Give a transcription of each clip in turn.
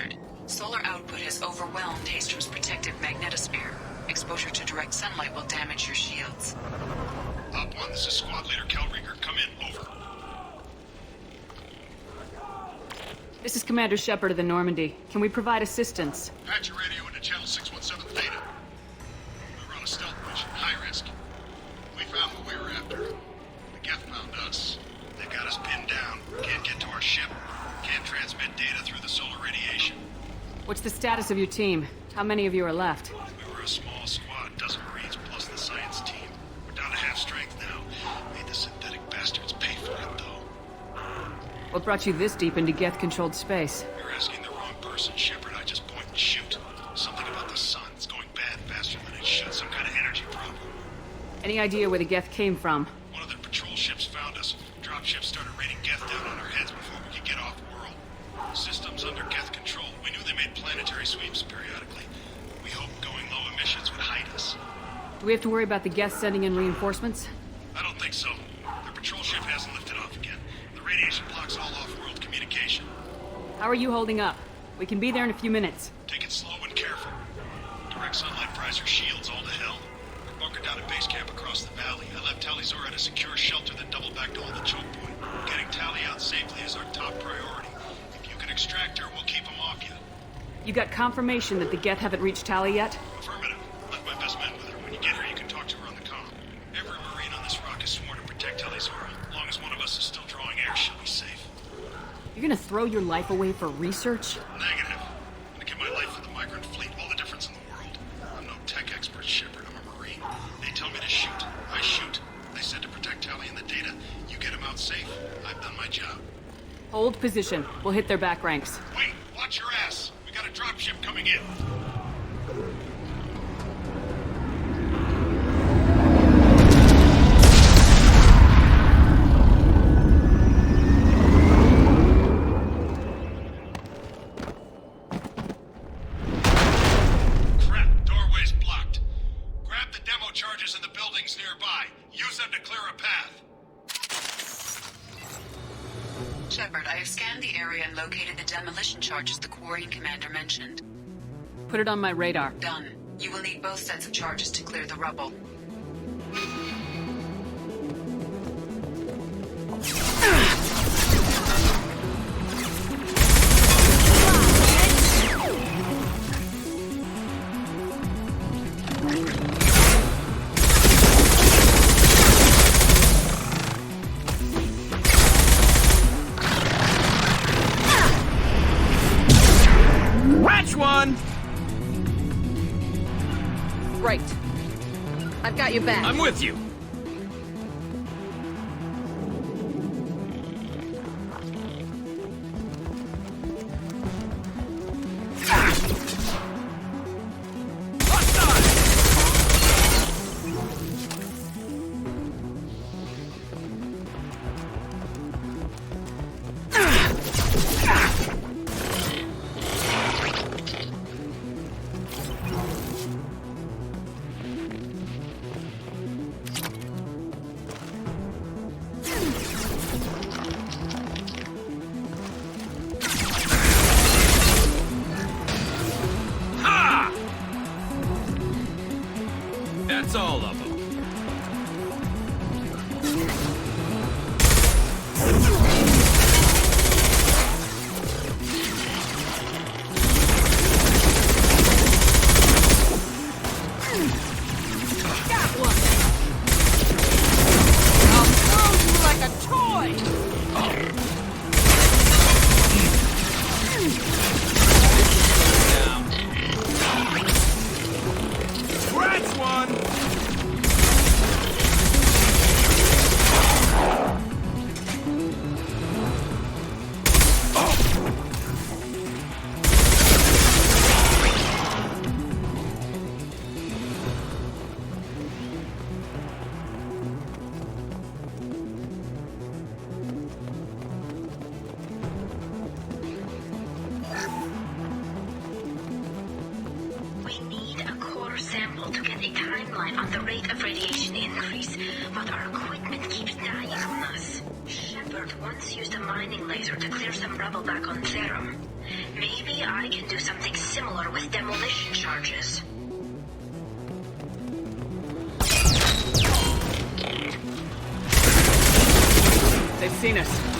hazard. Solar output has overwhelmed Haestrom's protective magnetosphere. Exposure to direct sunlight will damage your shields. Op 1, this is Squad Leader Kelrieger. Come in, over. This is Commander Shepard of the Normandy. Can we provide assistance? Patch your radio into channel 617 Theta. We run a stealth mission, high risk. We found what we were after. The geth found us. They got us pinned down. Can't get to our ship. Can't transmit data through the solar radiation. What's the status of your team? How many of you are left? We were a small squad, dozen Marines plus the science team. We're down to half strength now. Made the synthetic bastards pay for it, though. What brought you this deep into geth-controlled space? You're asking the wrong person, Shepard. I just point and shoot. Something about the sun. It's going bad faster than it should. Some kind of energy problem. Any idea where the geth came from? One of the patrol ships found us. Dropships started raining geth down on our heads before we could get off-world. Systems under geth control. We knew they made planetary sweeps periodically. We hoped going low emissions would hide us. Do we have to worry about the geth sending in reinforcements? I don't think so. Their patrol ship hasn't lifted off again. The radiation blocks all off-world communication. How are you holding up? We can be there in a few minutes. Take it slow and careful. Direct sunlight fries your shields all to hell. We're bunkered down at base camp across the valley. I left Tali'Zorah at a secure shelter that doubled back to hold the choke point. Getting Tali out safely is our top priority. If you can extract her, we'll keep them off you. You got confirmation that the geth haven't reached Tali yet? Affirmative. Left my best men with her. When you get her, you can talk to her on the comm. Every Marine on this rock is sworn to protect Tali'Zorah. As long as one of us is still drawing air, she'll be safe. You're gonna throw your life away for research? Negative. I'm gonna give my life for the migrant fleet. All the difference in the world. I'm no tech expert, Shepard. I'm a Marine. They tell me to shoot. I shoot. They said to protect Tali and the data. You get them out safe. I've done my job. Hold position. We'll hit their back ranks. Wait! Watch your ass! We got a dropship coming in. Crap, doorway's blocked. Grab the demo charges in the buildings nearby. Use them to clear a path. Shepard, I have scanned the area and located the demolition charges the quarian commander mentioned. Put it on my radar. Done. You will need both sets of charges to clear the rubble. Catch one! Right. I've got your back. I'm with you. That's all of them. Got one. I'll throw you like a toy. Scratch one! We need a core sample to get a timeline on the rate of radiation increase, but our equipment keeps dying on us. Shepard once used a mining laser to clear some rubble back on Zerum. Maybe I can do something similar with demolition charges. They've seen us.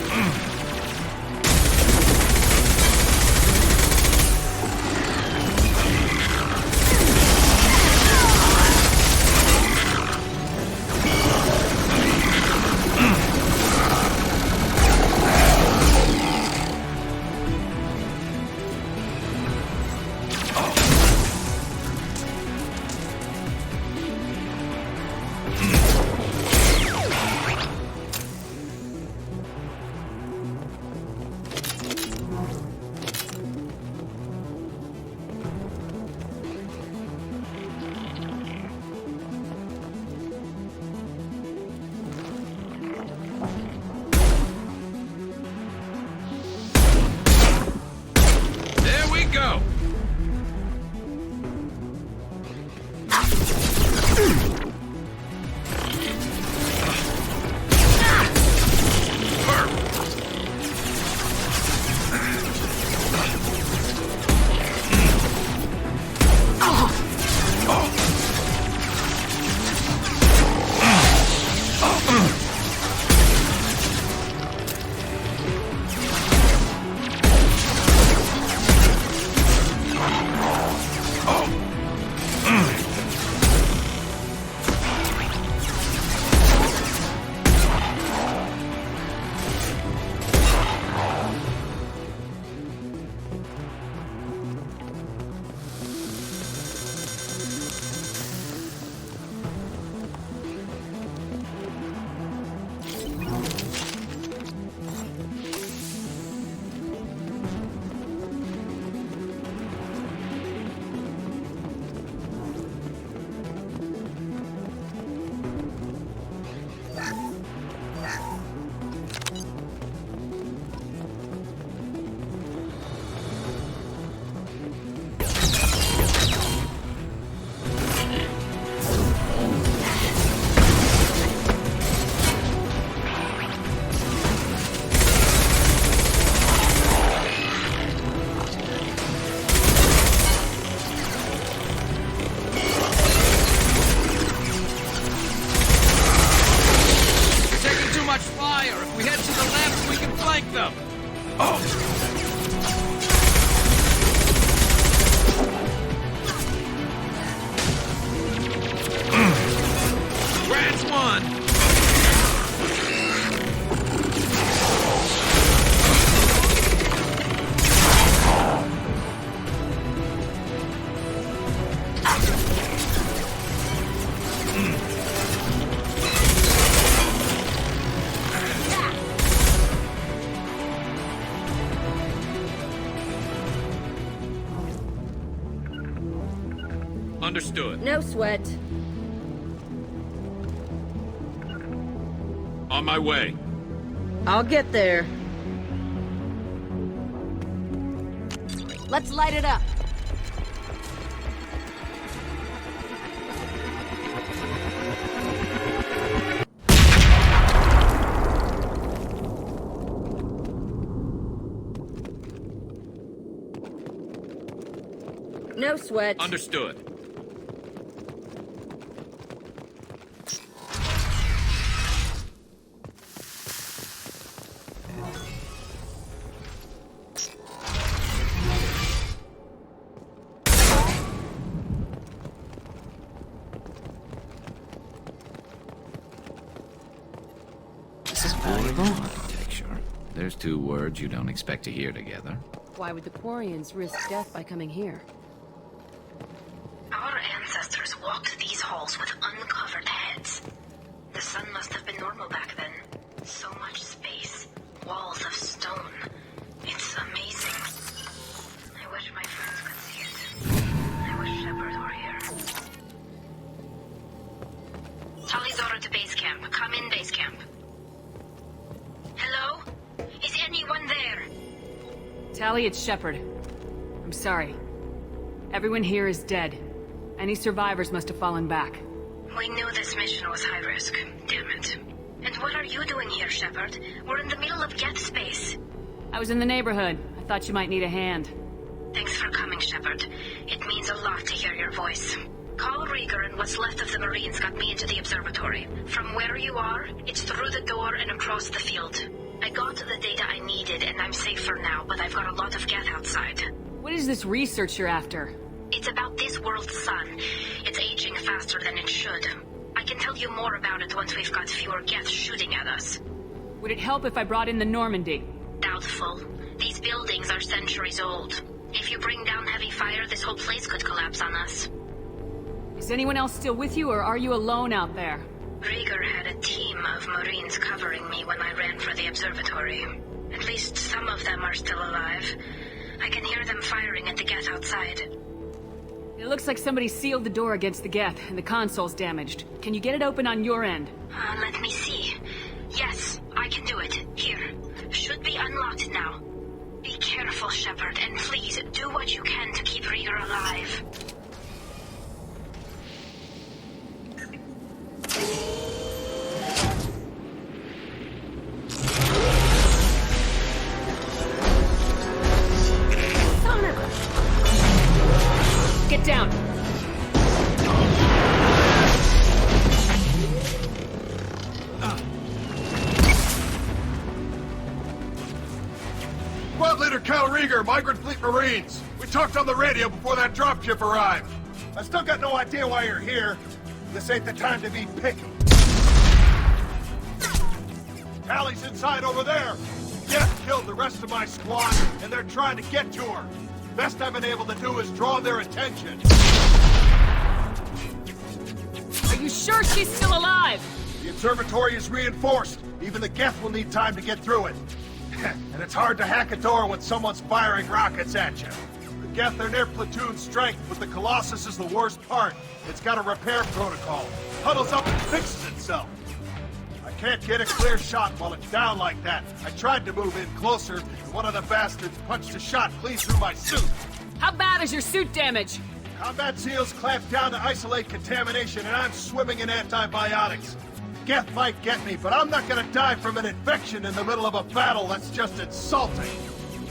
Understood. No sweat. On my way. I'll get there. Let's light it up. No sweat. Understood. Architecture. There's two words you don't expect to hear together. Why would the Quarians risk death by coming here? Our ancestors walked these halls with uncovered heads. The sun must have been normal back then. So much space. Walls of stone. It's amazing. I wish my friends could see it. I wish Shepard were here. Tali'Zorah to base camp. Come in, base camp. Hello? Is anyone there? Tali, it's Shepard. I'm sorry. Everyone here is dead. Any survivors must have fallen back. We knew this mission was high risk. Damn it. And what are you doing here, Shepard? We're in the middle of geth space. I was in the neighborhood. I thought you might need a hand. Thanks for coming, Shepard. It means a lot to hear your voice. Call Rieger and what's left of the Marines got me into the observatory. From where you are, it's through the door and across the field. I got the data I needed and I'm safe for now, but I've got a lot of geth outside. What is this research you're after? It's about this world's sun. It's aging faster than it should. I can tell you more about it once we've got fewer geth shooting at us. Would it help if I brought in the Normandy? Doubtful. These buildings are centuries old. If you bring down heavy fire, this whole place could collapse on us. Is anyone else still with you, or are you alone out there? Rieger had a team of Marines covering me when I ran for the observatory. At least some of them are still alive. I can hear them firing at the geth outside. It looks like somebody sealed the door against the geth, and the console's damaged. Can you get it open on your end? Let me see. Yes, I can do it. Here. Should be unlocked now. Be careful, Shepard, and please do what you can to keep Rieger alive. Get down! Squad Leader Cal Rieger, Migrant Fleet Marines. We talked on the radio before that dropship arrived. I still got no idea why you're here. This ain't the time to be picky. Tali's inside over there. Geth killed the rest of my squad, and they're trying to get to her. Best I've been able to do is draw their attention. Are you sure she's still alive? The observatory is reinforced. Even the Geth will need time to get through it. And it's hard to hack a door when someone's firing rockets at you. The Geth are near platoon strength, but the Colossus is the worst part. It's got a repair protocol. Huddles up and fixes itself. I can't get a clear shot while it's down like that. I tried to move in closer, and one of the bastards punched a shot clean through my suit. How bad is your suit damage? Combat SEALs clamped down to isolate contamination, and I'm swimming in antibiotics. Geth might get me, but I'm not gonna die from an infection in the middle of a battle. That's just insulting.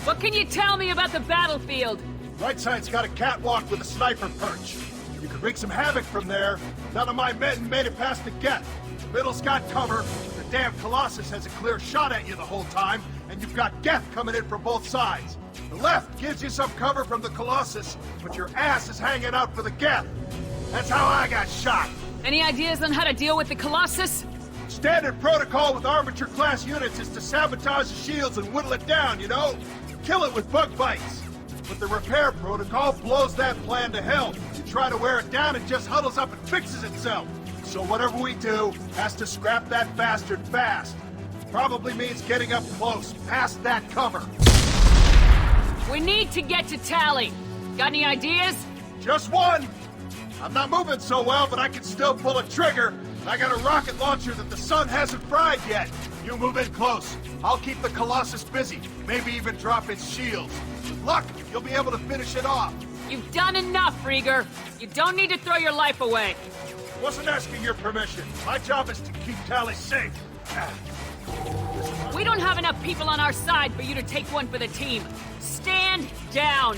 What can you tell me about the battlefield? Right side's got a catwalk with a sniper perch. You could wreak some havoc from there. None of my men made it past the Geth. The middle's got cover. The damn Colossus has a clear shot at you the whole time, and you've got Geth coming in from both sides. The left gives you some cover from the Colossus, but your ass is hanging out for the Geth. That's how I got shot. Any ideas on how to deal with the Colossus? Standard protocol with armature-class units is to sabotage the shields and whittle it down, you know? Kill it with bug bites. But the repair protocol blows that plan to hell. You try to wear it down, it just huddles up and fixes itself. So whatever we do has to scrap that bastard fast. Probably means getting up close, past that cover. We need to get to Tali. Got any ideas? Just one. I'm not moving so well, but I can still pull a trigger. I got a rocket launcher that the sun hasn't fried yet. You move in close. I'll keep the Colossus busy. Maybe even drop its shields. With luck, you'll be able to finish it off. You've done enough, Rieger. You don't need to throw your life away. Wasn't asking your permission. My job is to keep Tali safe. We don't have enough people on our side for you to take one for the team. Stand down.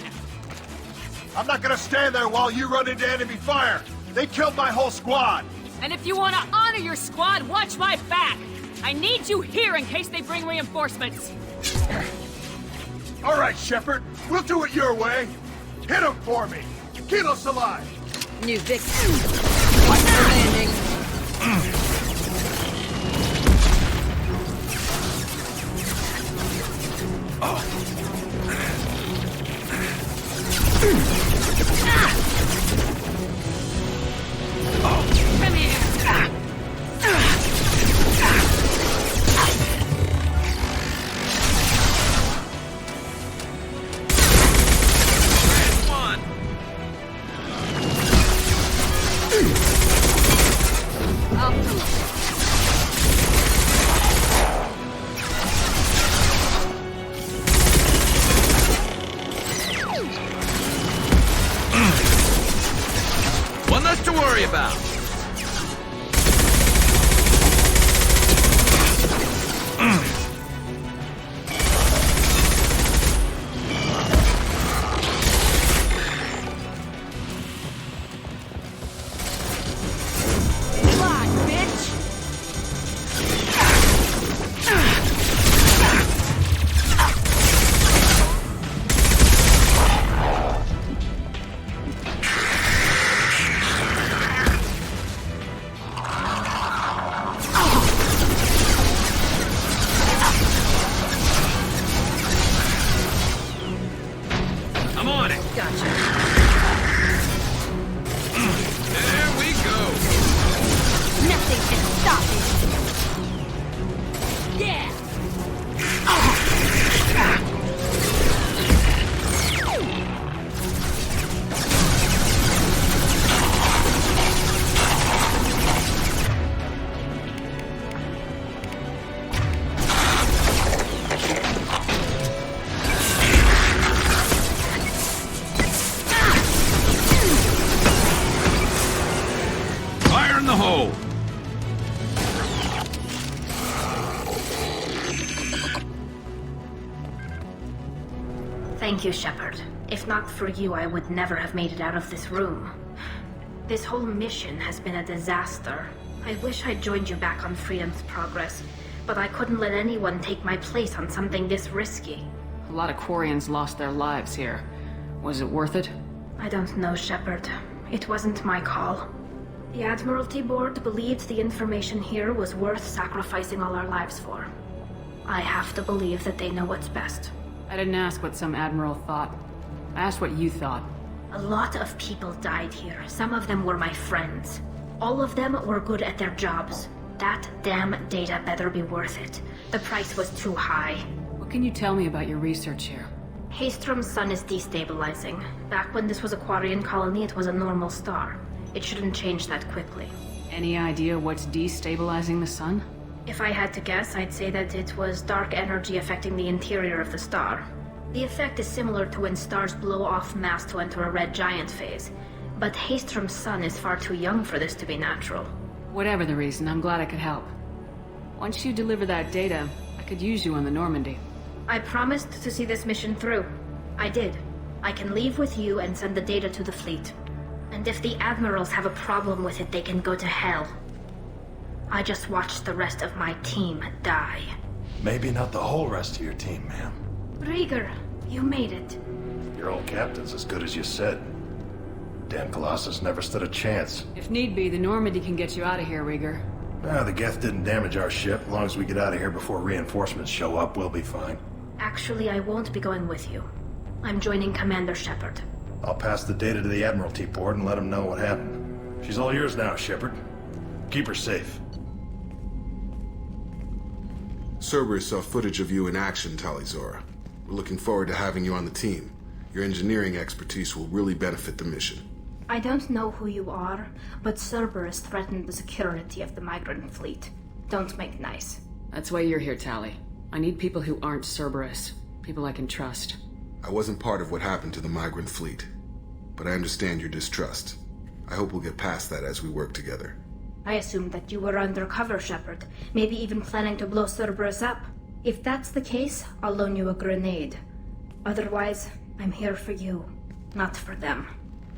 I'm not gonna stand there while you run into enemy fire. They killed my whole squad. And if you want to honor your squad, watch my back. I need you here in case they bring reinforcements. All right, Shepard. We'll do it your way. Hit him for me. Kilos alive. New victim. What's the landing? Come here. One less to worry about. Thank you, Shepard. If not for you, I would never have made it out of this room. This whole mission has been a disaster. I wish I'd joined you back on Freedom's Progress, but I couldn't let anyone take my place on something this risky. A lot of Quarians lost their lives here. Was it worth it? I don't know, Shepard. It wasn't my call. The Admiralty Board believed the information here was worth sacrificing all our lives for. I have to believe that they know what's best. I didn't ask what some admiral thought. I asked what you thought. A lot of people died here. Some of them were my friends. All of them were good at their jobs. That damn data better be worth it. The price was too high. What can you tell me about your research here? Haestrom's sun is destabilizing. Back when this was a quarian colony, it was a normal star. It shouldn't change that quickly. Any idea what's destabilizing the sun? If I had to guess, I'd say that it was dark energy affecting the interior of the star. The effect is similar to when stars blow off mass to enter a red giant phase. But Haestrom's sun is far too young for this to be natural. Whatever the reason, I'm glad I could help. Once you deliver that data, I could use you on the Normandy. I promised to see this mission through. I did. I can leave with you and send the data to the fleet. And if the admirals have a problem with it, they can go to hell. I just watched the rest of my team die. Maybe not the whole rest of your team, ma'am. Rieger, you made it. Your old captain's as good as you said. Damn Colossus never stood a chance. If need be, the Normandy can get you out of here, Rieger. The geth didn't damage our ship. As long as we get out of here before reinforcements show up, we'll be fine. Actually, I won't be going with you. I'm joining Commander Shepard. I'll pass the data to the Admiralty Board and let them know what happened. She's all yours now, Shepard. Keep her safe. Cerberus saw footage of you in action, Tali'Zorah. We're looking forward to having you on the team. Your engineering expertise will really benefit the mission. I don't know who you are, but Cerberus threatened the security of the migrant fleet. Don't make nice. That's why you're here, Tali. I need people who aren't Cerberus. People I can trust. I wasn't part of what happened to the migrant fleet, but I understand your distrust. I hope we'll get past that as we work together. I assumed that you were undercover, Shepard. Maybe even planning to blow Cerberus up. If that's the case, I'll loan you a grenade. Otherwise, I'm here for you, not for them.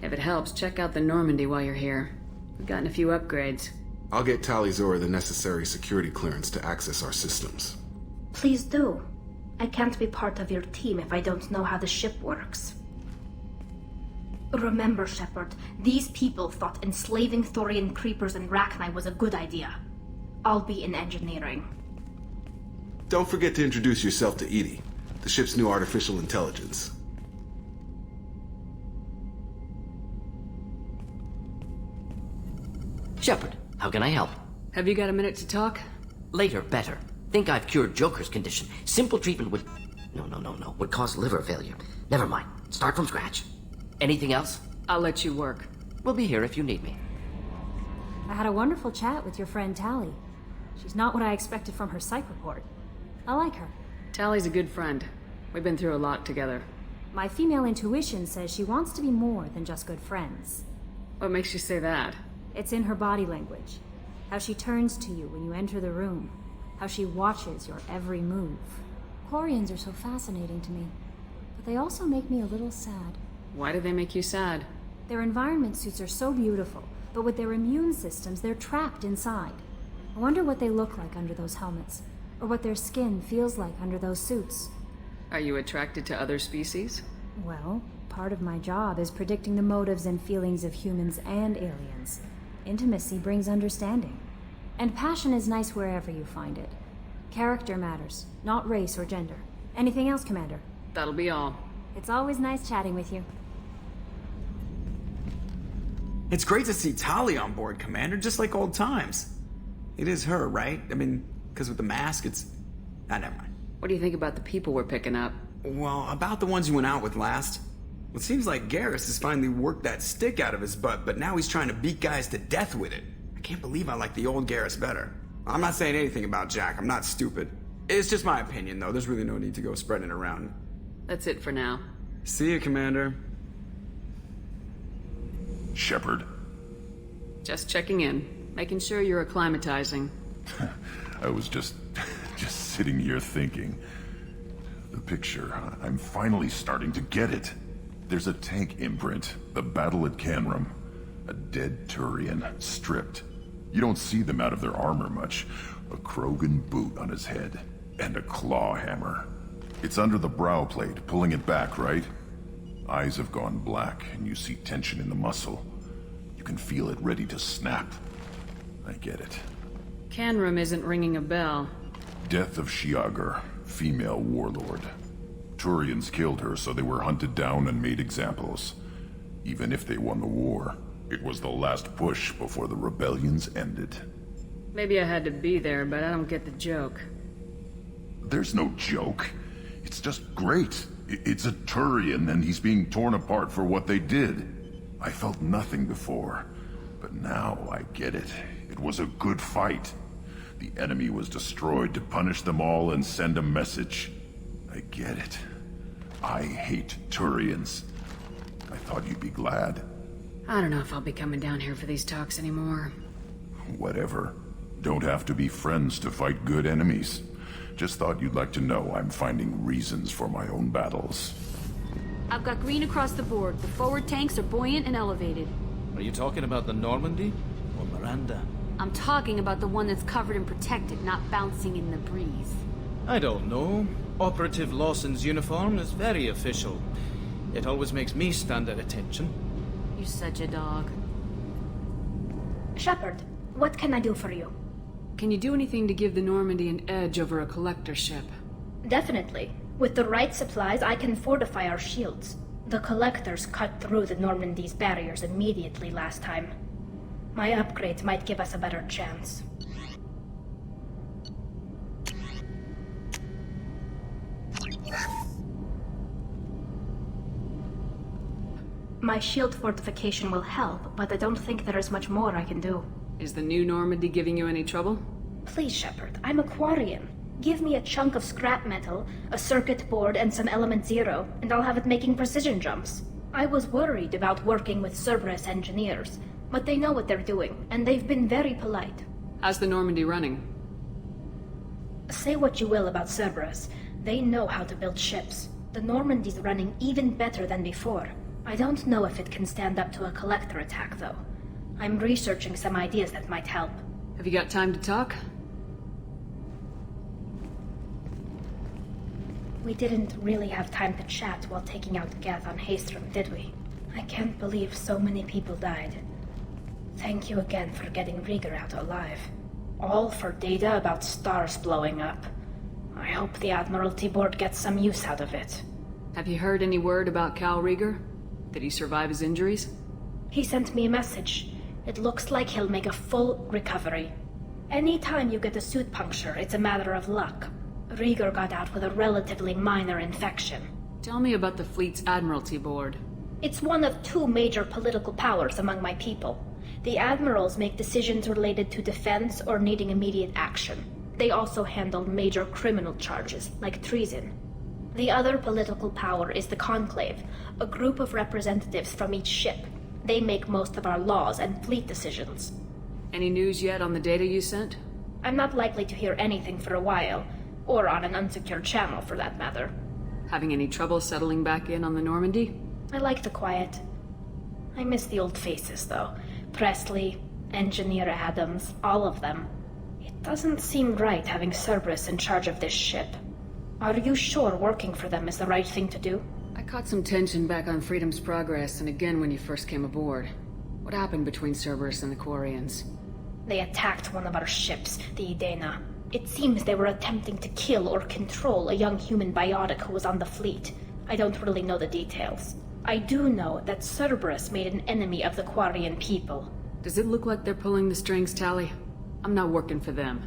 If it helps, check out the Normandy while you're here. We've gotten a few upgrades. I'll get Tali'Zorah the necessary security clearance to access our systems. Please do. I can't be part of your team if I don't know how the ship works. Remember, Shepard, these people thought enslaving Thorian creepers and Rachni was a good idea. I'll be in engineering. Don't forget to introduce yourself to Edie, the ship's new artificial intelligence. Shepard, how can I help? Have you got a minute to talk? Later, better. Think I've cured Joker's condition. Simple treatment would... No. Would cause liver failure. Never mind. Start from scratch. Anything else? I'll let you work. We'll be here if you need me. I had a wonderful chat with your friend Tali. She's not what I expected from her psych report. I like her. Tali's a good friend. We've been through a lot together. My female intuition says she wants to be more than just good friends. What makes you say that? It's in her body language. How she turns to you when you enter the room. How she watches your every move. Quarians are so fascinating to me, but they also make me a little sad. Why do they make you sad? Their environment suits are so beautiful, but with their immune systems, they're trapped inside. I wonder what they look like under those helmets, or what their skin feels like under those suits. Are you attracted to other species? Well, part of my job is predicting the motives and feelings of humans and aliens. Intimacy brings understanding. And passion is nice wherever you find it. Character matters, not race or gender. Anything else, Commander? That'll be all. It's always nice chatting with you. It's great to see Tali on board, Commander, just like old times. It is her, right? I mean, because with the mask, it's... never mind. What do you think about the people we're picking up? Well, about the ones you went out with last. It seems like Garrus has finally worked that stick out of his butt, but now he's trying to beat guys to death with it. I can't believe I like the old Garrus better. I'm not saying anything about Jack, I'm not stupid. It's just my opinion, though. There's really no need to go spreading it around. That's it for now. See you, Commander. Shepard. Just checking in, making sure you're acclimatizing. I was just sitting here thinking. The picture, I'm finally starting to get it. There's a tank imprint, the battle at Canrum. A dead Turian, stripped. You don't see them out of their armor much. A Krogan boot on his head, and a claw hammer. It's under the brow plate, pulling it back, right? Eyes have gone black, and you see tension in the muscle. You can feel it ready to snap. I get it. Canrum isn't ringing a bell. Death of Shiagar, female warlord. Turians killed her, so they were hunted down and made examples. Even if they won the war, it was the last push before the rebellions ended. Maybe I had to be there, but I don't get the joke. There's no joke. It's just great. It's a Turian, and he's being torn apart for what they did. I felt nothing before, but now I get it. It was a good fight. The enemy was destroyed to punish them all and send a message. I get it. I hate Turians. I thought you'd be glad. I don't know if I'll be coming down here for these talks anymore. Whatever. Don't have to be friends to fight good enemies. Just thought you'd like to know I'm finding reasons for my own battles. I've got green across the board. The forward tanks are buoyant and elevated. Are you talking about the Normandy or Miranda? I'm talking about the one that's covered and protected, not bouncing in the breeze. I don't know. Operative Lawson's uniform is very official. It always makes me stand at attention. You're such a dog. Shepard, what can I do for you? Can you do anything to give the Normandy an edge over a collector ship? Definitely. With the right supplies, I can fortify our shields. The collectors cut through the Normandy's barriers immediately last time. My upgrades might give us a better chance. My shield fortification will help, but I don't think there is much more I can do. Is the new Normandy giving you any trouble? Please, Shepard, I'm a quarian. Give me a chunk of scrap metal, a circuit board, and some element zero, and I'll have it making precision jumps. I was worried about working with Cerberus engineers, but they know what they're doing, and they've been very polite. How's the Normandy running? Say what you will about Cerberus, they know how to build ships. The Normandy's running even better than before. I don't know if it can stand up to a collector attack, though. I'm researching some ideas that might help. Have you got time to talk? We didn't really have time to chat while taking out geth on Haestrom, did we? I can't believe so many people died. Thank you again for getting Rayya out alive. All for data about stars blowing up. I hope the Admiralty Board gets some use out of it. Have you heard any word about Cal Rayya? Did he survive his injuries? He sent me a message. It looks like he'll make a full recovery. Anytime you get a suit puncture, it's a matter of luck. Rayya got out with a relatively minor infection. Tell me about the fleet's Admiralty Board. It's one of two major political powers among my people. The admirals make decisions related to defense or needing immediate action. They also handle major criminal charges, like treason. The other political power is the Conclave, a group of representatives from each ship. They make most of our laws and fleet decisions. Any news yet on the data you sent? I'm not likely to hear anything for a while, or on an unsecured channel for that matter. Having any trouble settling back in on the Normandy? I like the quiet. I miss the old faces, though. Presley, Engineer Adams, all of them. It doesn't seem right having Cerberus in charge of this ship. Are you sure working for them is the right thing to do? I caught some tension back on Freedom's Progress and again when you first came aboard. What happened between Cerberus and the Quarians? They attacked one of our ships, the Edena. It seems they were attempting to kill or control a young human biotic who was on the fleet. I don't really know the details. I do know that Cerberus made an enemy of the Quarian people. Does it look like they're pulling the strings, Tali? I'm not working for them.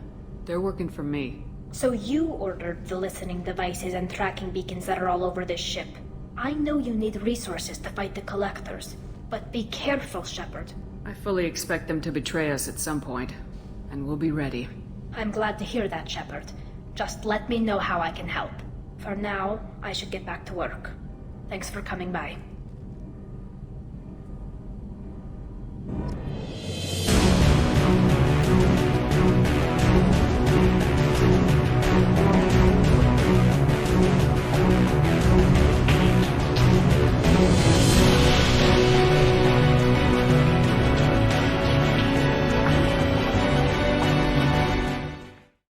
They're working for me. So you ordered the listening devices and tracking beacons that are all over this ship. I know you need resources to fight the Collectors, but be careful, Shepard. I fully expect them to betray us at some point, and we'll be ready. I'm glad to hear that, Shepard. Just let me know how I can help. For now, I should get back to work. Thanks for coming by.